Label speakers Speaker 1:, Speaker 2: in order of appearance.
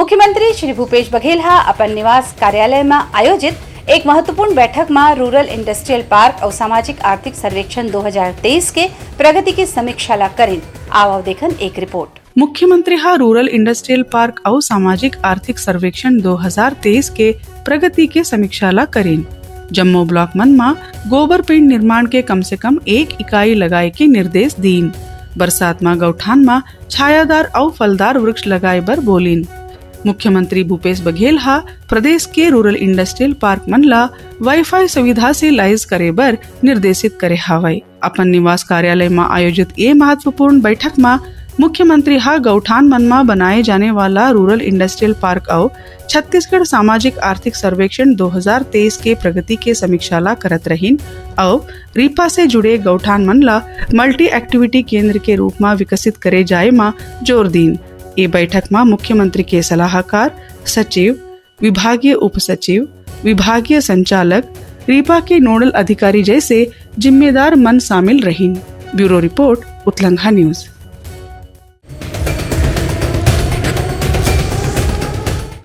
Speaker 1: मुख्यमंत्री श्री भूपेश बघेल अपन निवास कार्यालय में आयोजित एक महत्वपूर्ण बैठक में रूरल इंडस्ट्रियल पार्क और सामाजिक आर्थिक सर्वेक्षण 2023 के प्रगति की समीक्षा ला करें। आओ देखन एक रिपोर्ट।
Speaker 2: मुख्यमंत्री रूरल इंडस्ट्रियल पार्क और सामाजिक आर्थिक सर्वेक्षण 2023 के प्रगति के समीक्षा ला करें। जम्मू ब्लॉक मनमा गोबर पिंड निर्माण के कम से कम 1 इकाई लगाए के निर्देश दीन। बरसात में गौठान में छायादार और फलदार वृक्ष लगाए बर बोलिन। मुख्यमंत्री भूपेश बघेल प्रदेश के रूरल इंडस्ट्रियल पार्क मन ला वाईफाई सुविधा से लैस करे बर निर्देशित करे हावय। अपन निवास कार्यालय में आयोजित ये महत्वपूर्ण बैठक में मुख्यमंत्री गौठान मन में बनाए जाने वाला रूरल इंडस्ट्रियल पार्क और छत्तीसगढ़ सामाजिक आर्थिक सर्वेक्षण 2023 के प्रगति के समीक्षा ला करत रहीन और रीपा से जुड़े गौठान मन ला मल्टी एक्टिविटी केंद्र के रूप में विकसित करे जाए में जोर दीन। ये बैठक में मुख्यमंत्री के सलाहकार, सचिव, विभागीय उप सचिव, विभागीय संचालक, रीपा के नोडल अधिकारी जैसे जिम्मेदार मन शामिल रहीन। ब्यूरो रिपोर्ट, उत्लंघा न्यूज।